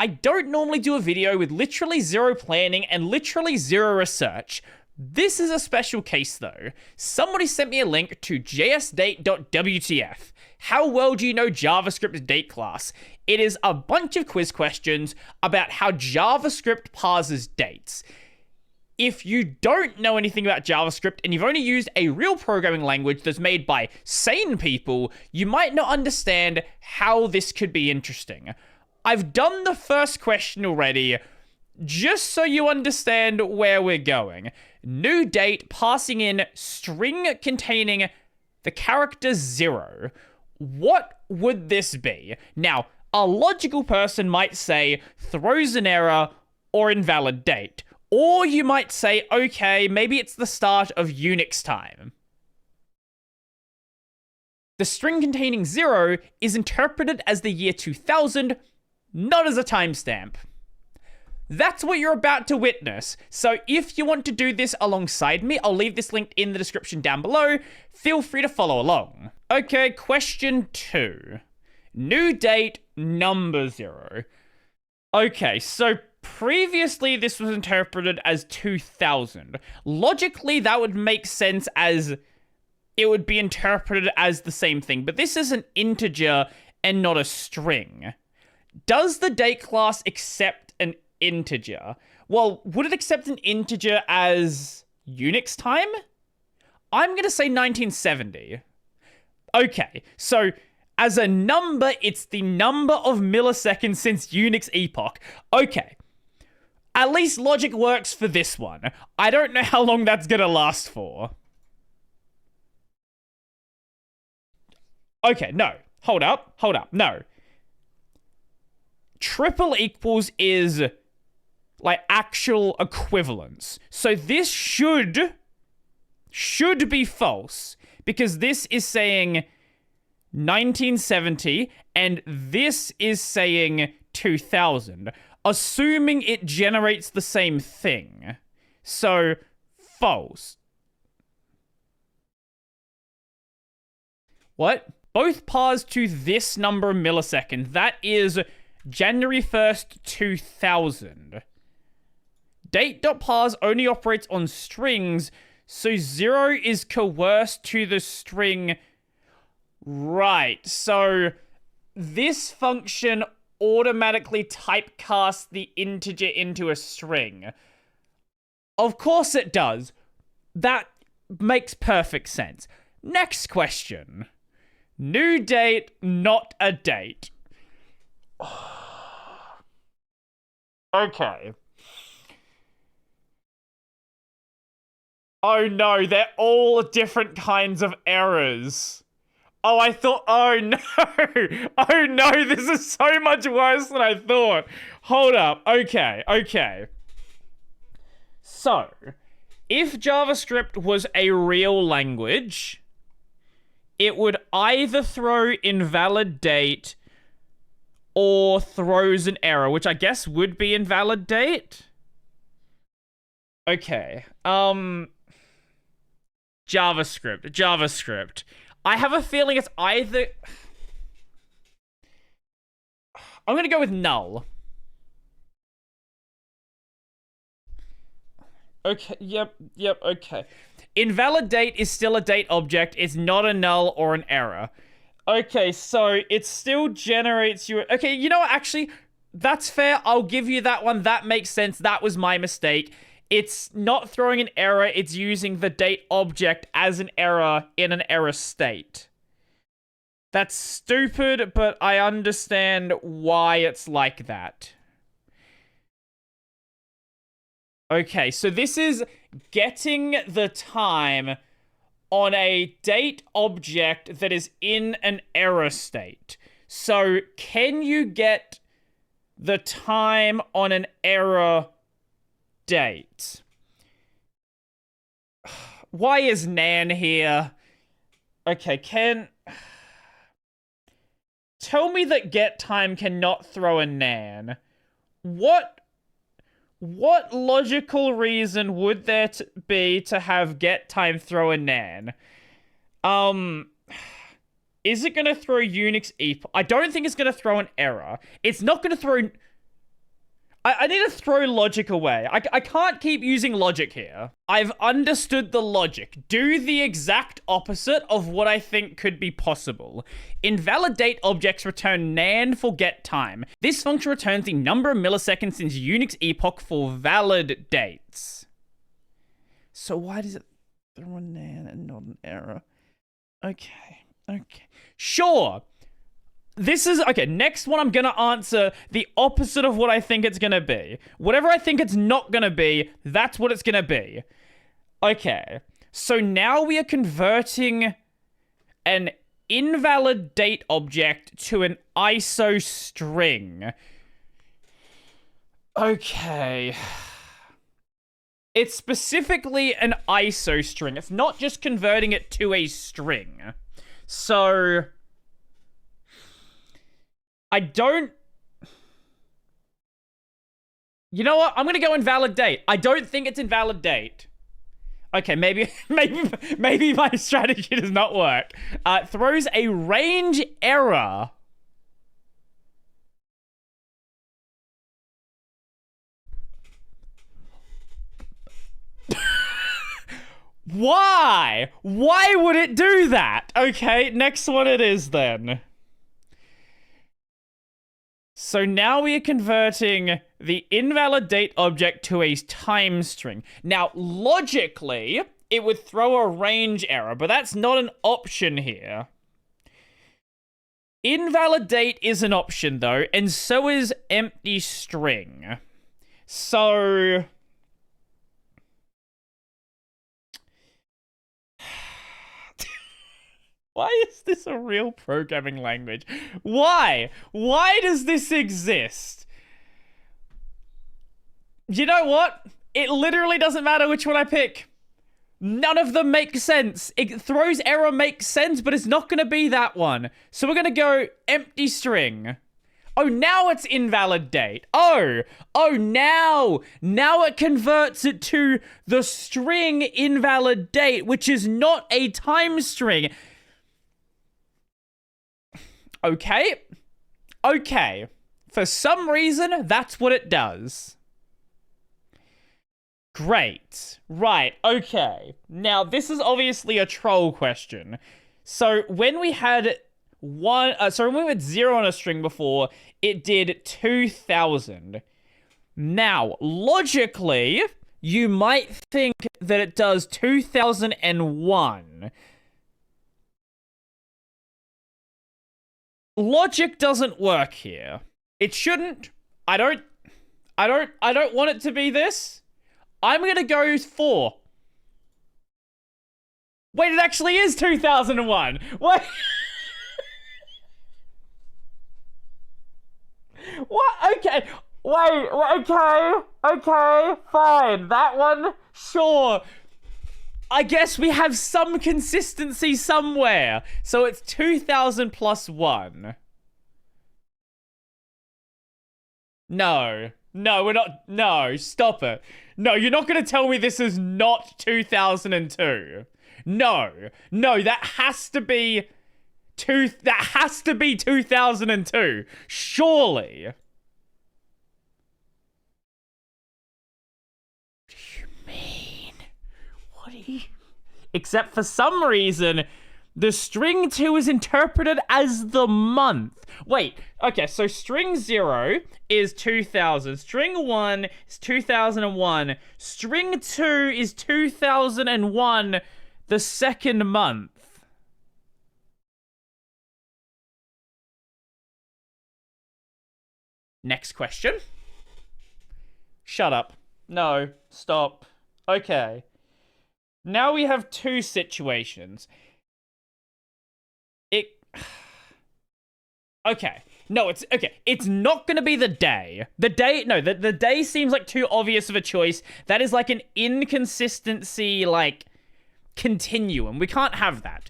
I don't normally do a video with literally zero planning and literally zero research. This is a special case though. Somebody sent me a link to jsdate.wtf. How well do you know JavaScript's date class? It is a bunch of quiz questions about how JavaScript parses dates. If you don't know anything about JavaScript and you've only used a real programming language that's made by sane people, you might not understand how this could be interesting. I've done the first question already, just so you understand where we're going. New date passing in string containing the character 0. What would this be? Now, a logical person might say throws an error or invalid date. Or you might say, okay, maybe it's the start of Unix time. The string containing 0 is interpreted as the year 2000, not as a timestamp. That's what you're about to witness. So if you want to do this alongside me, I'll leave this linked in the description down below. Feel free to follow along. Okay, question 2. New date, number 0. Okay, so previously this was interpreted as 2000. Logically, that would make sense as it would be interpreted as the same thing, but this is an integer and not a string. Does the date class accept an integer? Well, would it accept an integer as Unix time? I'm going to say 1970. Okay, so as a number, it's the number of milliseconds since Unix epoch. Okay. At least logic works for this one. I don't know how long that's going to last for. Okay, no. Hold up, no. Triple equals is like actual equivalence. So this should be false because this is saying 1970 and this is saying 2000, assuming it generates the same thing. So false. What? Both parse to this number of milliseconds. That is January 1st, 2000. Date.parse only operates on strings, so 0 is coerced to the string. Right, so this function automatically typecasts the integer into a string. Of course it does. That makes perfect sense. Next question. New date, not a date. Okay. Oh no, they're all different kinds of errors. Oh, I thought, oh no. Oh no, this is so much worse than I thought. Hold up, okay. So, if JavaScript was a real language, it would either throw invalid date or throws an error, which I guess would be invalid date. Okay, JavaScript. I have a feeling it's either... I'm gonna go with null. Okay, yep, okay. Invalid date is still a date object. It's not a null or an error. Okay, so it still generates you... Okay, you know what? Actually, that's fair. I'll give you that one. That makes sense. That was my mistake. It's not throwing an error. It's using the date object as an error in an error state. That's stupid, but I understand why it's like that. Okay, so this is getting the time on a date object that is in an error state. So can you get the time on an error date? Why is Nan here? Okay, tell me that get time cannot throw a Nan. What logical reason would there be to have get time throw a Nan? Is it gonna throw Unix epoch? I don't think it's gonna throw an error. It's not gonna throw... I need to throw logic away. I can't keep using logic here. I've understood the logic. Do the exact opposite of what I think could be possible. Invalidate objects return nan for get time. This function returns the number of milliseconds since Unix epoch for valid dates. So why does it throw a nan and not an error? Okay. Sure. This is, okay, next one I'm gonna answer the opposite of what I think it's gonna be. Whatever I think it's not gonna be, that's what it's gonna be. Okay, so now we are converting an invalid date object to an ISO string. Okay. It's specifically an ISO string. It's not just converting it to a string. So I don't... You know what? I'm gonna go invalid date. I don't think it's invalid date. Okay, maybe my strategy does not work. Throws a range error. Why? Why would it do that? Okay, next one it is then. So now we are converting the invalid date object to a time string. Now, logically, it would throw a range error, but that's not an option here. Invalid date is an option, though, and so is empty string. So... Why is this a real programming language? Why? Why does this exist? You know what? It literally doesn't matter which one I pick. None of them make sense. It throws error makes sense, but it's not going to be that one. So we're going to go empty string. Oh, now it's invalid date. Oh, now it converts it to the string invalid date, which is not a time string. Okay. For some reason, that's what it does. Great. Right, okay. Now, this is obviously a troll question. So, when we had when we had 0 on a string before, it did 2000. Now, logically, you might think that it does 2001. Logic doesn't work here. It shouldn't. I don't want it to be this. I'm gonna go 4. Wait, it actually is 2001. Wait. What? Okay. Wait, okay, fine. That one, sure. I guess we have some consistency somewhere. So it's 2000 plus 1. No, we're not. No, stop it. No, you're not going to tell me this is not 2002. No, that has to be... That has to be 2002. Surely. What do you mean? What do you... Except for some reason, the string 2 is interpreted as the month. Wait, okay, so string 0 is 2000. String 1 is 2001. String 2 is 2001, the second month. Next question. Shut up. No, stop. Okay. Now we have 2 situations. Okay. No, it's... Okay. It's not going to be the day. The day seems like too obvious of a choice. That is like an inconsistency, like, continuum. We can't have that.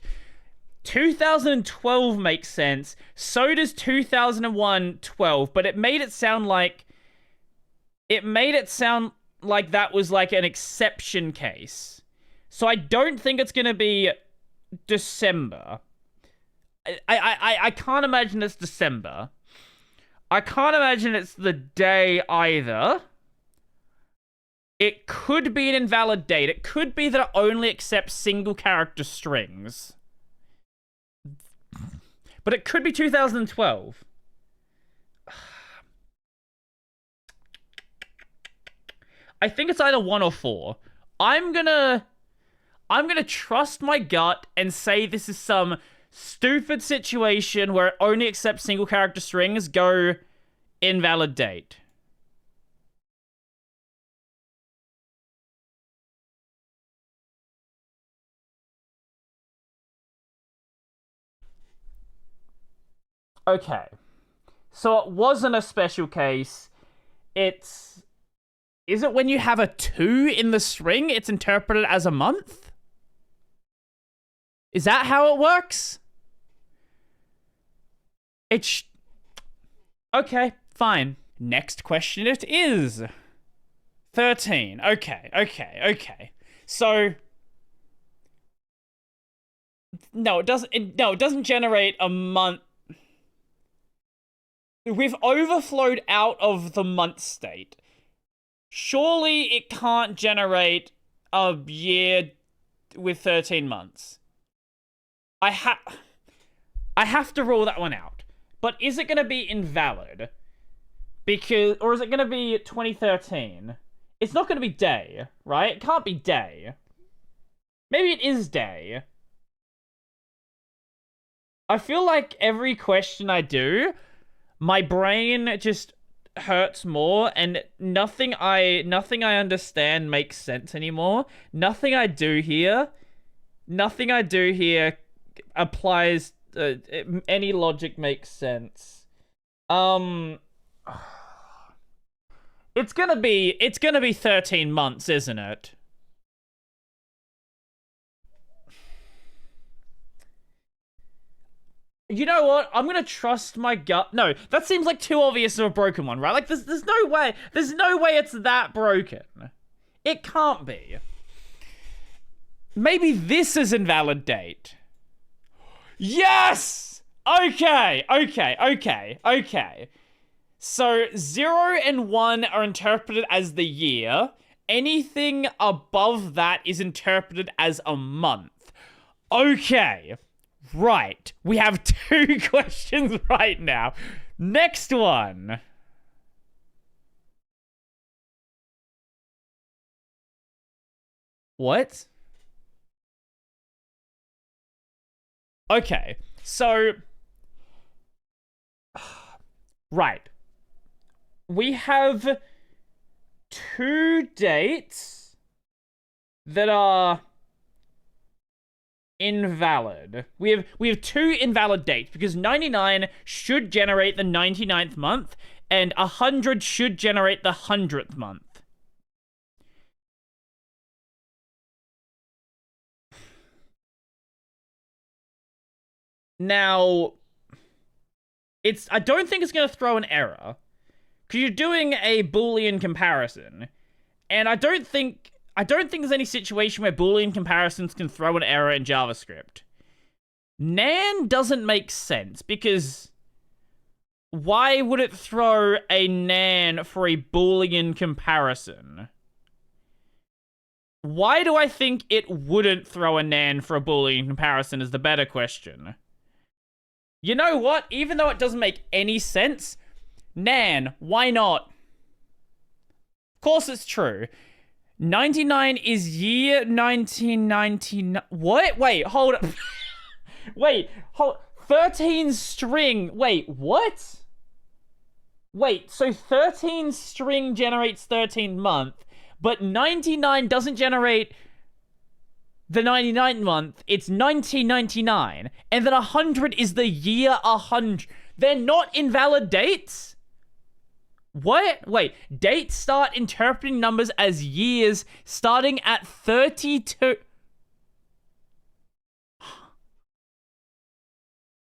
2012 makes sense. So does 2001 12. But it made it sound like... that was like an exception case. So I don't think it's going to be December. I can't imagine it's December. I can't imagine it's the day either. It could be an invalid date. It could be that it only accepts single character strings. But it could be 2012. I think it's either 1 or 4. I'm gonna trust my gut and say this is some stupid situation where it only accepts single character strings. Go invalid date. Okay. So it wasn't a special case. Is it when you have a 2 in the string, it's interpreted as a month? Is that how it works? Okay, fine. Next question it is. 13. Okay. So no, it doesn't generate a month. We've overflowed out of the month state. Surely it can't generate a year with 13 months. I have to rule that one out. But is it going to be invalid? Or is it going to be 2013? It's not going to be day, right? It can't be day. Maybe it is day. I feel like every question I do, my brain just hurts more, and nothing I understand makes sense anymore. Nothing I do here applies. Any logic makes sense. It's gonna be 13 months, isn't it? You know what? I'm gonna trust my gut. No, that seems like too obvious of a broken one, right? Like, there's no way it's that broken. It can't be. Maybe this is invalid date. Yes! Okay. So 0 and 1 are interpreted as the year. Anything above that is interpreted as a month. Okay. Right. We have 2 questions right now. Next one. What? Okay. So, right. We have 2 dates that are invalid. We have 2 invalid dates because 99 should generate the 99th month and 100 should generate the 100th month. Now, I don't think it's going to throw an error because you're doing a Boolean comparison, and I don't think there's any situation where Boolean comparisons can throw an error in JavaScript. Nan doesn't make sense because why would it throw a nan for a Boolean comparison? Why do I think it wouldn't throw a nan for a Boolean comparison is the better question. You know what? Even though it doesn't make any sense, nan, why not? Of course it's true. 99 is year 1999. What? Wait, hold up. Wait, hold. 13 string. Wait, what? Wait, so 13 string generates 13 month, but 99 doesn't generate the 99th month. It's 1999. And then 100 is the year 100. They're not invalid dates? What? Wait, dates start interpreting numbers as years starting at 32.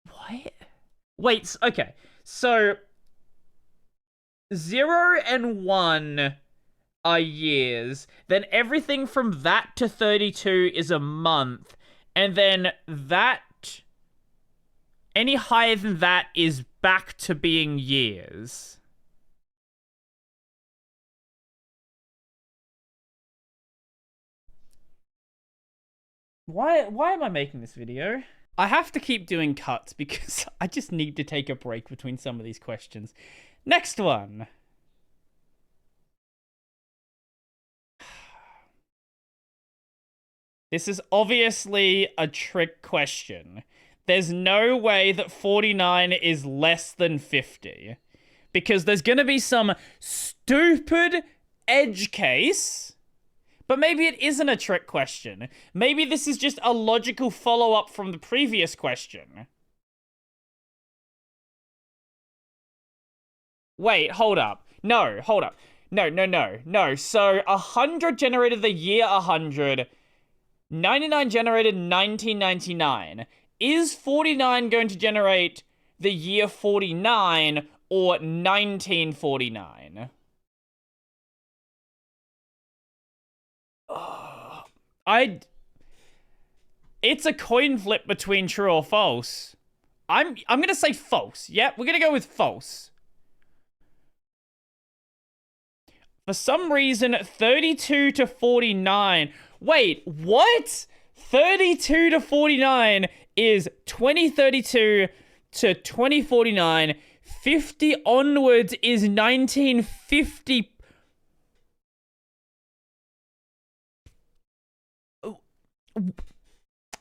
What? Wait, okay. So 0 and 1 are years. Then everything from that to 32 is a month. And then that, any higher than that is back to being years. Why am I making this video? I have to keep doing cuts because I just need to take a break between some of these questions. Next one. This is obviously a trick question. There's no way that 49 is less than 50. Because there's going to be some stupid edge case. But maybe it isn't a trick question. Maybe this is just a logical follow-up from the previous question. Wait, hold up. No, hold up. No. So 100 generated the year 100. 99 generated 1999. Is 49 going to generate the year 49 or 1949? It's a coin flip between true or false. I'm gonna say false. Yep, we're gonna go with false. For some reason, 32 to 49. Wait, what? 32 to 49 is 2032 to 2049. 50 onwards is 1950.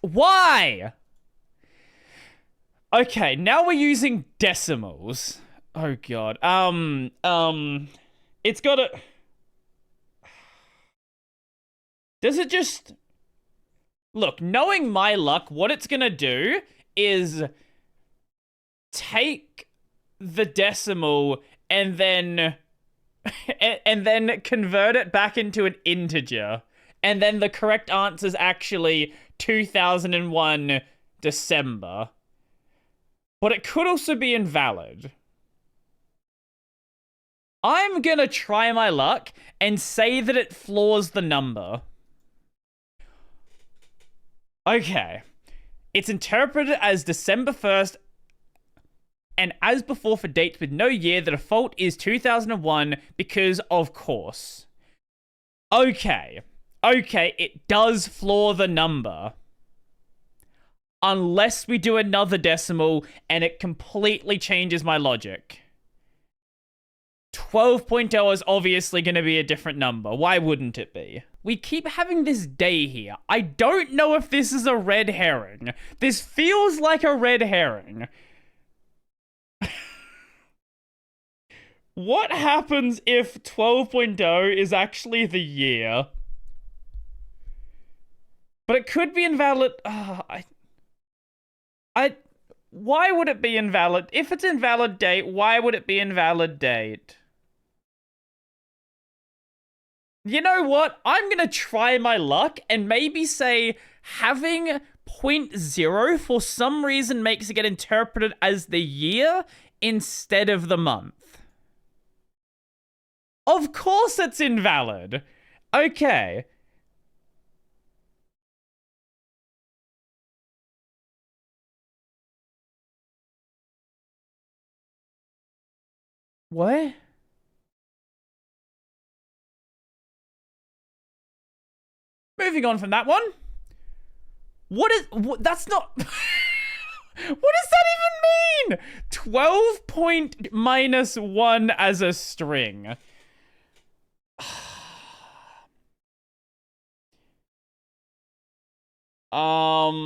Why? Okay, now we're using decimals. Oh god. It's gotta... Does it just... Look, knowing my luck, what it's gonna do is take the decimal and then convert it back into an integer. And then the correct answer is actually 2001 December. But it could also be invalid. I'm gonna try my luck and say that it flaws the number. Okay. It's interpreted as December 1st, and as before for dates with no year, the default is 2001 because of course. Okay, it does flaw the number. Unless we do another decimal and it completely changes my logic. 12.0 is obviously going to be a different number. Why wouldn't it be? We keep having this day here. I don't know if this is a red herring. This feels like a red herring. What happens if 12.0 is actually the year? But it could be invalid. Why would it be invalid? If it's invalid date, why would it be invalid date? You know what? I'm gonna try my luck and maybe say having 0.0 for some reason makes it get interpreted as the year instead of the month. Of course it's invalid. Okay. What? Moving on from that one. That's not... What does that even mean? 12 point minus 1 as a string. God.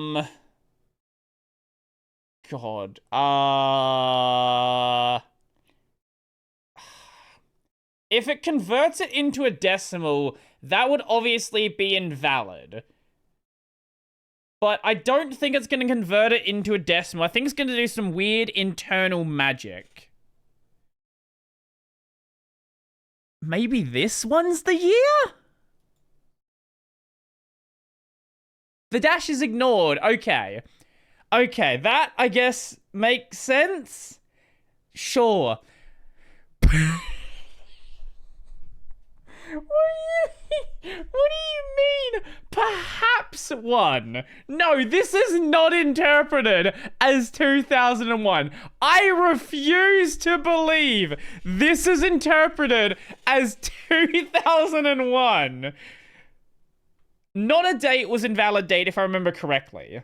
If it converts it into a decimal, that would obviously be invalid. But I don't think it's going to convert it into a decimal. I think it's going to do some weird internal magic. Maybe this one's the year? The dash is ignored. Okay. Okay, that, I guess, makes sense? Sure. What do you mean? Perhaps -1. No, this is not interpreted as 2001. I refuse to believe this is interpreted as 2001. Not a date was invalid date, if I remember correctly.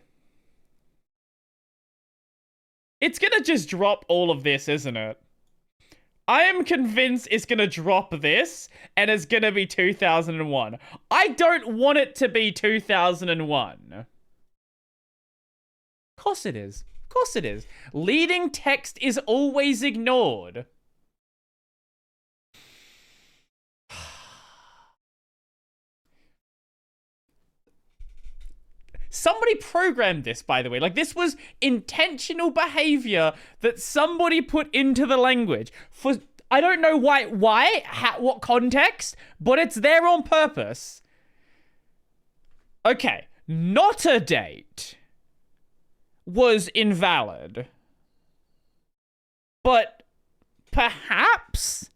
It's gonna just drop all of this, isn't it? I am convinced it's gonna drop this, and it's gonna be 2001. I don't want it to be 2001. Of course it is. Of course it is. Leading text is always ignored. Somebody programmed this, by the way. Like, this was intentional behavior that somebody put into the language. For, I don't know why, what context, but it's there on purpose. Okay, not a date was invalid. But perhaps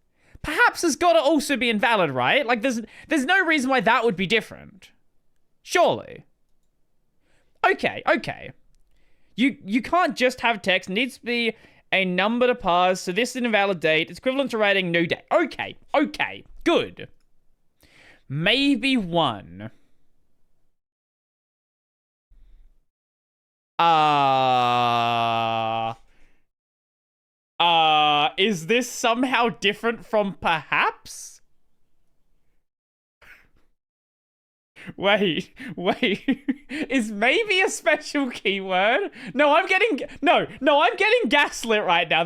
has got to also be invalid, right? Like, there's no reason why that would be different. Surely. Okay. You can't just have text. It needs to be a number to parse. So this is an invalid date. It's equivalent to writing no date. Okay. Good. Maybe 1. Is this somehow different from perhaps? Wait. Is maybe a special keyword? No, I'm getting gaslit right now.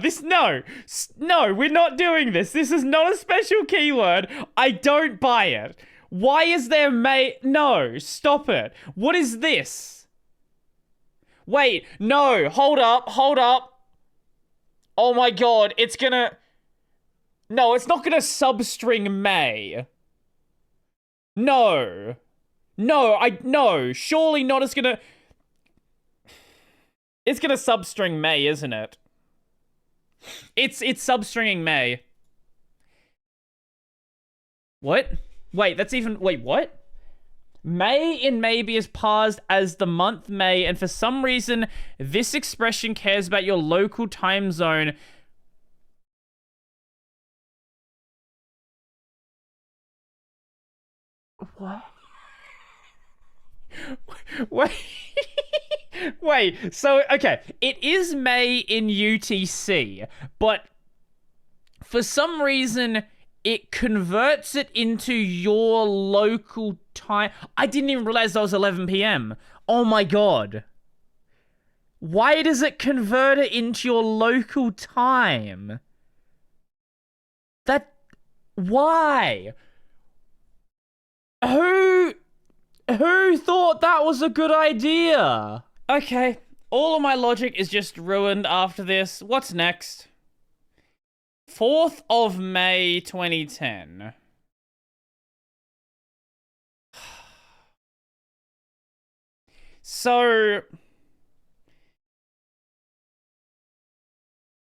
No, we're not doing this. This is not a special keyword. I don't buy it. Why is there no, stop it. What is this? Wait, no, hold up. Oh my god, no, it's not gonna substring may. No, surely not. It's gonna substring may, isn't it? It's substringing may. What? Wait, what? May in maybe is parsed as the month May, and for some reason, this expression cares about your local time zone. What? Wait, so, okay, it is May in UTC, but for some reason, it converts it into your local time. I didn't even realize that was 11 p.m. Oh my god. Why does it convert it into your local time? Why? Who thought that was a good idea? Okay, all of my logic is just ruined after this. What's next? 4th of May 2010. So,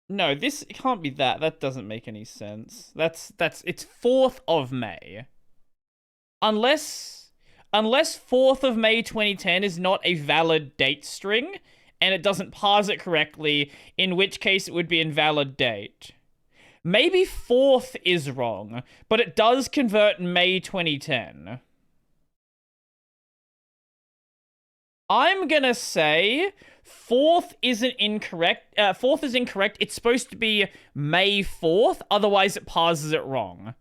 no, this can't be that. That doesn't make any sense. It's 4th of May. Unless 4th of May 2010 is not a valid date string, and it doesn't parse it correctly, in which case it would be invalid date. Maybe 4th is wrong, but it does convert May 2010. I'm gonna say 4th isn't incorrect. 4th is incorrect. It's supposed to be May 4th, otherwise it parses it wrong.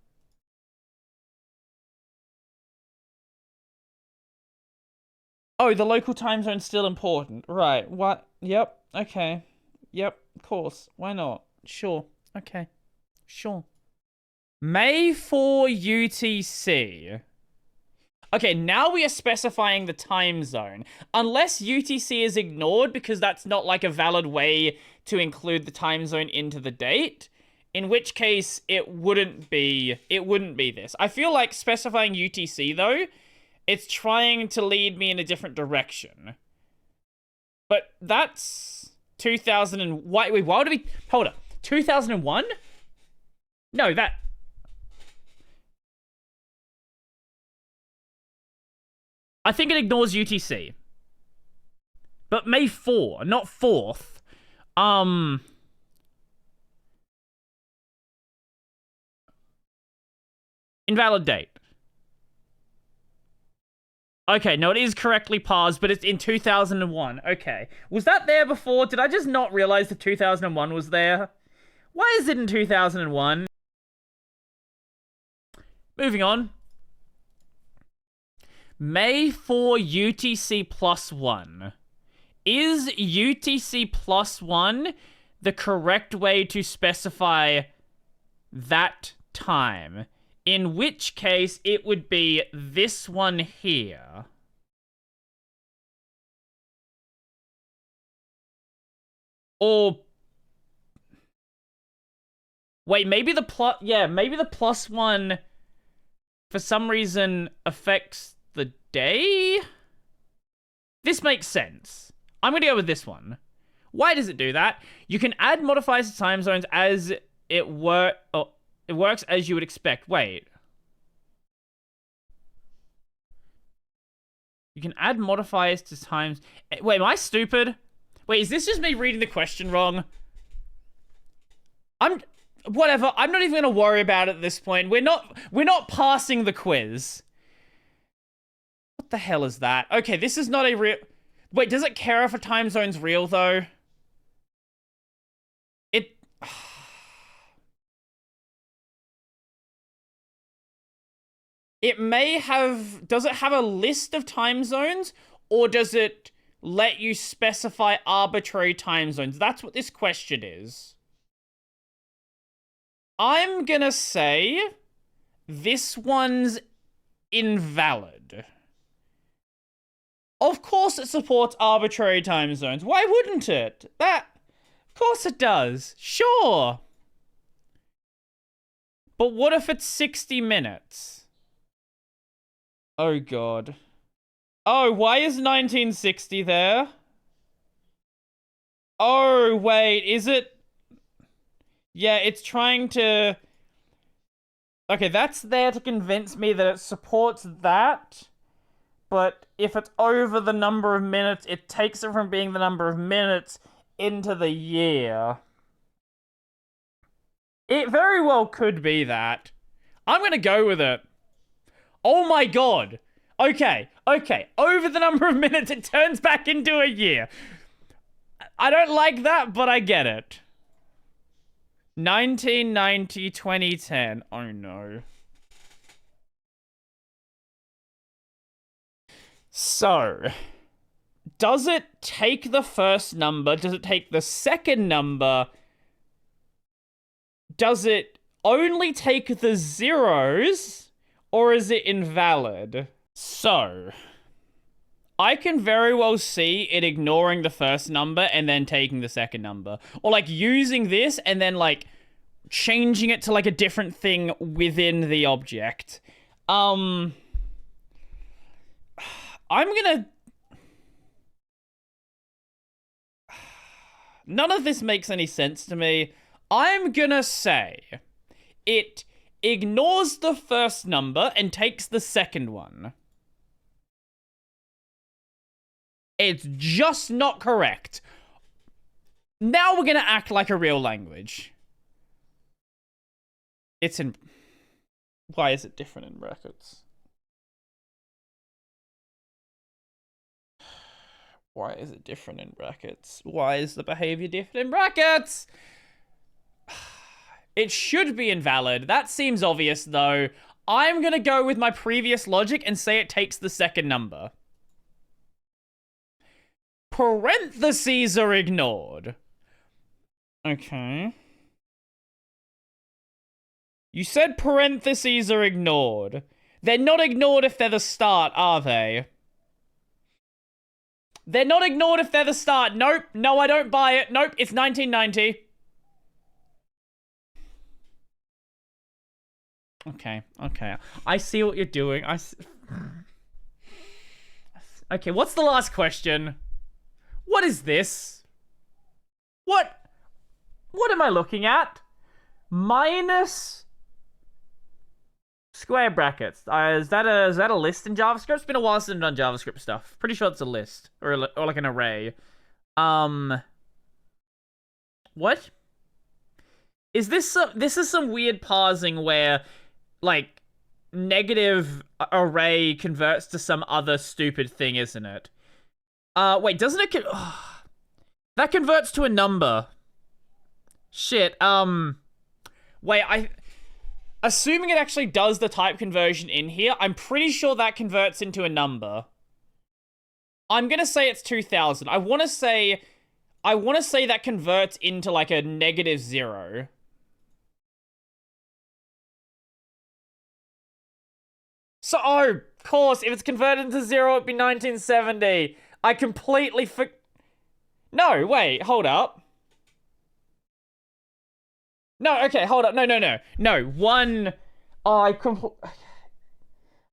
Oh, the local time zone's still important. Right, what? Yep, okay. Yep, of course. Why not? Sure, okay. Sure. May 4 UTC. Okay, now we are specifying the time zone. Unless UTC is ignored because that's not like a valid way to include the time zone into the date, in which case it wouldn't be this. I feel like specifying UTC though, it's trying to lead me in a different direction. But that's 2000 and wait, why would it be, hold up, 2001? No, that... I think it ignores UTC. But May 4, not 4th. Invalid date. Okay, no, it is correctly parsed, but it's in 2001. Okay. Was that there before? Did I just not realize that 2001 was there? Why is it in 2001? Moving on. May 4 UTC plus 1. Is UTC plus 1 the correct way to specify that time? In which case, it would be this one here. Or... wait, maybe the plus... yeah, maybe the plus 1 for some reason affects the day? This makes sense. I'm going to go with this one. Why does it do that? You can add modifiers to time zones as it works as you would expect. Wait. You can add modifiers to times... wait, am I stupid? Wait, is this just me reading the question wrong? Whatever. I'm not even going to worry about it at this point. We're not passing the quiz. What the hell is that? Okay, this is not a real... wait, does it care if a time zone's real, though? It... it may have... does it have a list of time zones? Or does it let you specify arbitrary time zones? That's what this question is. I'm gonna say this one's invalid. Of course it supports arbitrary time zones. Why wouldn't it? Of course it does. Sure. But what if it's 60 minutes? Oh, God. Oh, why is 1960 there? Oh, wait, is it... yeah, it's trying to... okay, that's there to convince me that it supports that. But if it's over the number of minutes, it takes it from being the number of minutes into the year. It very well could be that. I'm gonna go with it. Oh my god. Okay. Over the number of minutes, it turns back into a year. I don't like that, but I get it. 1990, 2010. Oh no. So, does it take the first number? Does it take the second number? Does it only take the zeros? Or is it invalid? So, I can very well see it ignoring the first number and then taking the second number. Or like using this and then like changing it to like a different thing within the object. I'm gonna... none of this makes any sense to me. I'm gonna say it ignores the first number and takes the second one. It's just not correct. Now we're gonna act like a real language. It's in... why is it different in brackets? Why is it different in brackets? Why is the behavior different in brackets? It should be invalid. That seems obvious, though. I'm gonna go with my previous logic and say it takes the second number. Parentheses are ignored. Okay. You said parentheses are ignored. They're not ignored if they're the start, are they? They're not ignored if they're the start. Nope. No, I don't buy it. Nope. It's 1990. Okay. I see what you're doing. Okay, what's the last question? What is this? What am I looking at? Minus Square brackets. Is that a list in JavaScript? It's been a while since I've done JavaScript stuff. Pretty sure it's a list or like an array. What? Is this is some weird parsing where like negative array converts to some other stupid thing, isn't it? Wait, doesn't it that converts to a number. Shit. Wait, assuming it actually does the type conversion in here, I'm pretty sure that converts into a number. I'm gonna say it's 2000. I wanna say that converts into like a -0. So, oh, of course, if it's converted into 0, it'd be 1970. I completely No, wait, hold up. No, okay, hold up. No, one... Oh,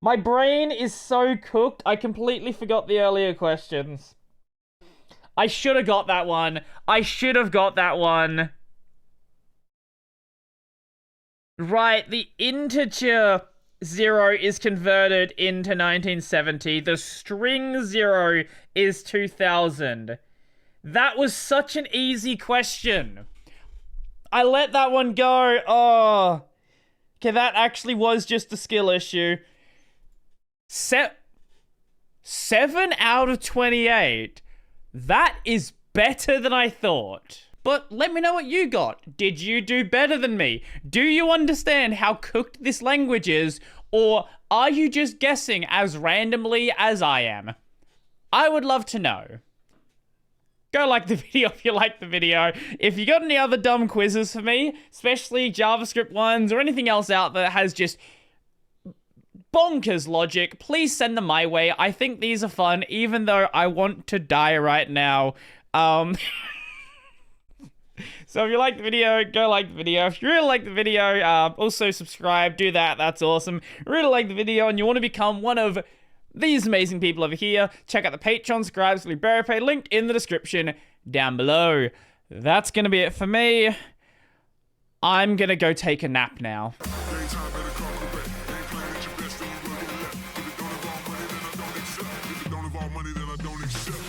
my brain is so cooked, I completely forgot the earlier questions. I should have got that one. Right, the integer 0 is converted into 1970. The string 0 is 2000. That was such an easy question. I let that one go. Oh. Okay, that actually was just a skill issue. 7 out of 28. That is better than I thought. But let me know what you got. Did you do better than me? Do you understand how cooked this language is? Or are you just guessing as randomly as I am? I would love to know. Go like the video if you like the video. If you got any other dumb quizzes for me, especially JavaScript ones or anything else out there that has just bonkers logic, please send them my way. I think these are fun, even though I want to die right now. So if you like the video, go like the video. If you really like the video, also subscribe, do that. That's awesome. Really like the video and you want to become one of these amazing people over here, check out the Patreon, subscribe, Pay, linked in the description down below. That's gonna be it for me. I'm gonna go take a nap now. Money that I don't accept.